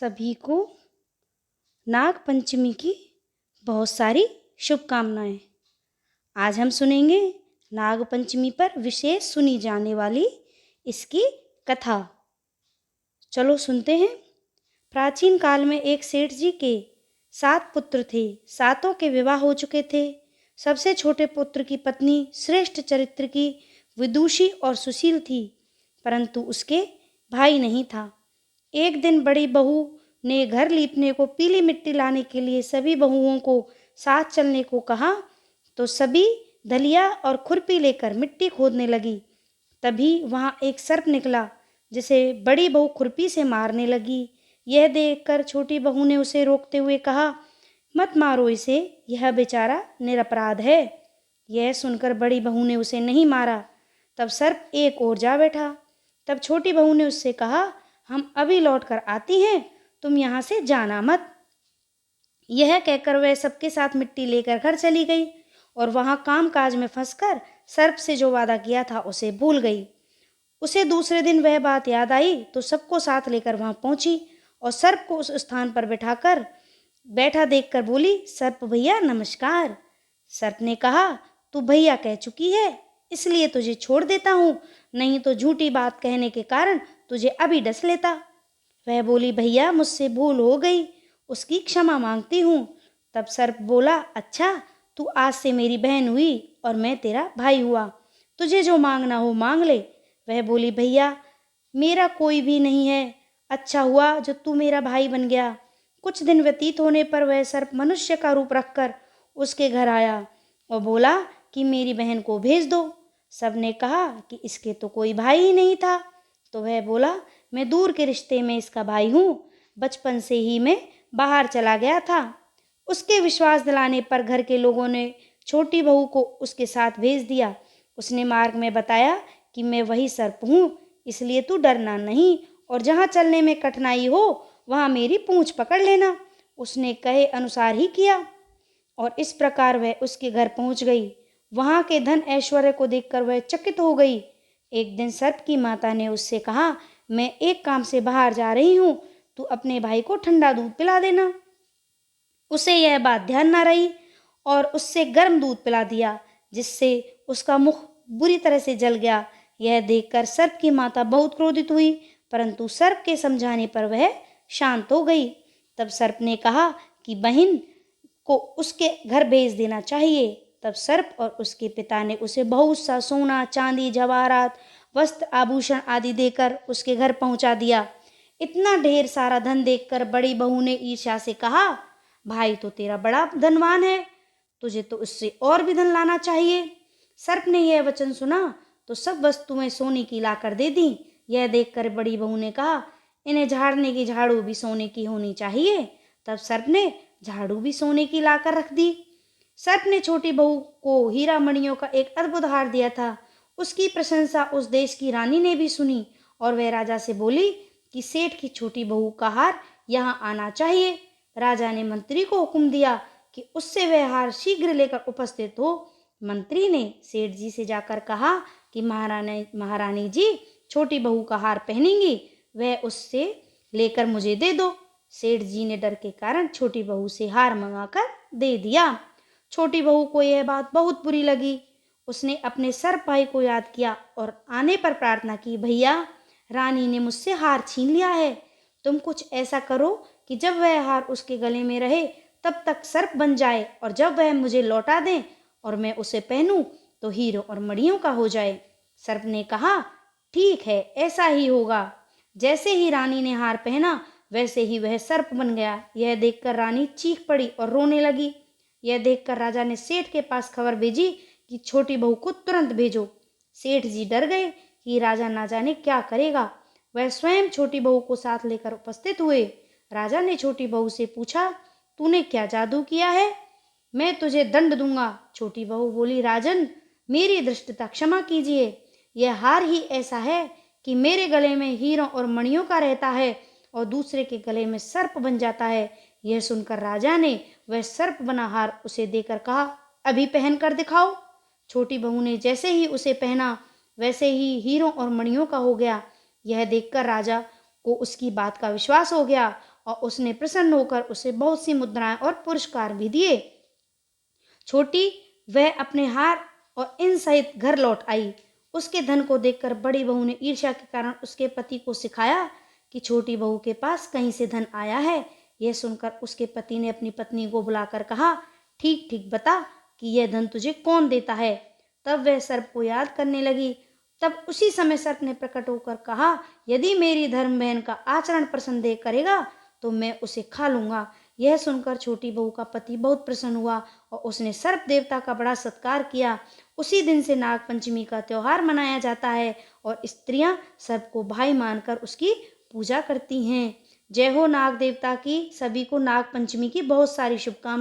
सभी को नाग पंचमी की बहुत सारी शुभकामनाएं। आज हम सुनेंगे नाग पंचमी पर विशेष सुनी जाने वाली इसकी कथा। चलो सुनते हैं। प्राचीन काल में एक सेठ जी के 7 पुत्र थे। सातों के विवाह हो चुके थे। सबसे छोटे पुत्र की पत्नी श्रेष्ठ चरित्र की, विदुषी और सुशील थी, परंतु उसके भाई नहीं था। एक दिन बड़ी बहू ने घर लीपने को पीली मिट्टी लाने के लिए सभी बहुओं को साथ चलने को कहा, तो सभी दलिया और खुरपी लेकर मिट्टी खोदने लगी। तभी वहां एक सर्प निकला, जिसे बड़ी बहू खुरपी से मारने लगी। यह देखकर छोटी बहू ने उसे रोकते हुए कहा, मत मारो इसे, यह बेचारा निरपराध है। यह सुनकर बड़ी बहू ने उसे नहीं मारा। तब सर्प एक ओर जा बैठा। तब छोटी बहू ने उससे कहा, हम अभी लौट कर आती हैं, तुम यहाँ से जाना मत। यह कहकर वह सबके साथ मिट्टी लेकर घर चली गई और वहां काम काज में फंसकर सर्प से जो वादा किया था उसे भूल गई। उसे दूसरे दिन वह बात याद आई तो सबको साथ लेकर वहां पहुंची और सर्प को उस स्थान पर बिठाकर बैठा देखकर बोली, सर्प भैया नमस्कार। सर्प ने कहा, तू भैया कह चुकी है, इसलिए तुझे छोड़ देता हूँ, नहीं तो झूठी बात कहने के कारण तुझे अभी डस लेता। वह बोली, भैया मुझसे भूल हो गई, उसकी क्षमा मांगती हूँ। तब सर्प बोला, अच्छा, तू आज से मेरी बहन हुई और मैं तेरा भाई हुआ, तुझे जो मांगना हो मांग ले। वह बोली, भैया मेरा कोई भी नहीं है, अच्छा हुआ जो तू मेरा भाई बन गया। कुछ दिन व्यतीत होने पर वह सर्प मनुष्य का रूप रखकर उसके घर आया और बोला कि मेरी बहन को भेज दो। सबने कहा कि इसके तो कोई भाई ही नहीं था। तो वह बोला, मैं दूर के रिश्ते में इसका भाई हूँ, बचपन से ही मैं बाहर चला गया था। उसके विश्वास दिलाने पर घर के लोगों ने छोटी बहू को उसके साथ भेज दिया। उसने मार्ग में बताया कि मैं वही सर्प हूँ, इसलिए तू डरना नहीं और जहाँ चलने में कठिनाई हो वहाँ मेरी पूंछ पकड़ लेना। उसने कहे अनुसार ही किया और इस प्रकार वह उसके घर पहुँच गई। वहाँ के धन ऐश्वर्य को देखकर वह चकित हो गई। एक दिन सर्प की माता ने उससे कहा, मैं एक काम से बाहर जा रही हूँ, तू अपने भाई को ठंडा दूध पिला देना। उसे यह बात ध्यान न रही और उससे गर्म दूध पिला दिया, जिससे उसका मुख बुरी तरह से जल गया। यह देखकर सर्प की माता बहुत क्रोधित हुई, परंतु सर्प के समझाने पर वह शांत हो गई। तब सर्प ने कहा कि बहन को उसके घर भेज देना चाहिए। तब सर्प और उसके पिता ने उसे बहुत सा सोना, चांदी, जवाहरात, वस्त्र, आभूषण आदि देकर उसके घर पहुंचा दिया। इतना ढेर सारा धन देखकर बड़ी बहू ने ईर्ष्या से कहा, भाई तो तेरा बड़ा धनवान है, तुझे तो उससे और भी धन लाना चाहिए। सर्प ने यह वचन सुना तो सब वस्तुएं सोने की लाकर दे दी। यह देखकर बड़ी बहू ने कहा, इन्हें झाड़ने की झाड़ू भी सोने की होनी चाहिए। तब सर्प ने झाड़ू भी सोने की लाकर रख दी। सर्प ने छोटी बहू को हीरा मणियों का एक अद्भुत हार दिया था। उसकी प्रशंसा उस देश की रानी ने भी सुनी और वह राजा से बोली कि सेठ की छोटी बहू का हार यहाँ आना चाहिए। राजा ने मंत्री को हुक्म दिया कि उससे वह हार शीघ्र लेकर उपस्थित हो। मंत्री ने सेठ जी से जाकर कहा कि महारानी जी छोटी बहू का हार पहनेंगी, वह उससे लेकर मुझे दे दो। सेठ जी ने डर के कारण छोटी बहू से हार मंगाकर दे दिया। छोटी बहू को यह बात बहुत बुरी लगी। उसने अपने सर्प भाई को याद किया और आने पर प्रार्थना की, भैया रानी ने मुझसे हार छीन लिया है, तुम कुछ ऐसा करो कि जब वह हार उसके गले में रहे तब तक सर्प बन जाए और जब वह मुझे लौटा दें और मैं उसे पहनूं तो हीरों और मणियों का हो जाए। सर्प ने कहा, ठीक है, ऐसा ही होगा। जैसे ही रानी ने हार पहना वैसे ही वह सर्प बन गया। यह देखकर रानी चीख पड़ी और रोने लगी। यह देखकर राजा ने सेठ के पास खबर भेजी कि छोटी बहू को तुरंत भेजो। सेठ जी डर गए कि राजा ना जाने क्या करेगा। वह स्वयं छोटी बहू को साथ लेकर उपस्थित हुए। राजा ने छोटी बहू से पूछा, तूने क्या जादू किया है, मैं तुझे दंड दूंगा। छोटी बहू बोली, राजन मेरी दृष्टता क्षमा कीजिए, यह हार ही ऐसा है कि मेरे गले में हीरों और मणियों का रहता है और दूसरे के गले में सर्प बन जाता है। यह सुनकर राजा ने वह सर्प बना हार उसे देकर कहा, अभी पहन कर दिखाओ। छोटी बहू ने जैसे ही उसे पहना वैसे ही हीरों और मणियों का हो गया। यह देखकर राजा को उसकी बात का विश्वास हो गया और उसने प्रसन्न होकर उसे बहुत सी मुद्राएं और पुरस्कार भी दिए। छोटी वह अपने हार और इन सहित घर लौट आई। उसके धन को देखकर बड़ी बहू ने ईर्ष्या के कारण उसके पति को सिखाया कि छोटी बहू के पास कहीं से धन आया है। यह सुनकर उसके पति ने अपनी पत्नी को बुलाकर कहा, ठीक ठीक बता कि यह धन तुझे कौन देता है। तब वह सर्प को याद करने लगी। तब उसी समय सर्प ने प्रकट होकर कहा, यदि मेरी धर्म बहन का आचरण प्रसन्न करेगा तो मैं उसे खा लूंगा। यह सुनकर छोटी बहू का पति बहुत प्रसन्न हुआ और उसने सर्प देवता का बड़ा सत्कार किया। उसी दिन से नाग पंचमी का त्योहार मनाया जाता है और स्त्रियां सर्प को भाई मानकर उसकी पूजा करती हैं। जय हो नाग देवता की। सभी को नाग पंचमी की बहुत सारी शुभकामनाएं।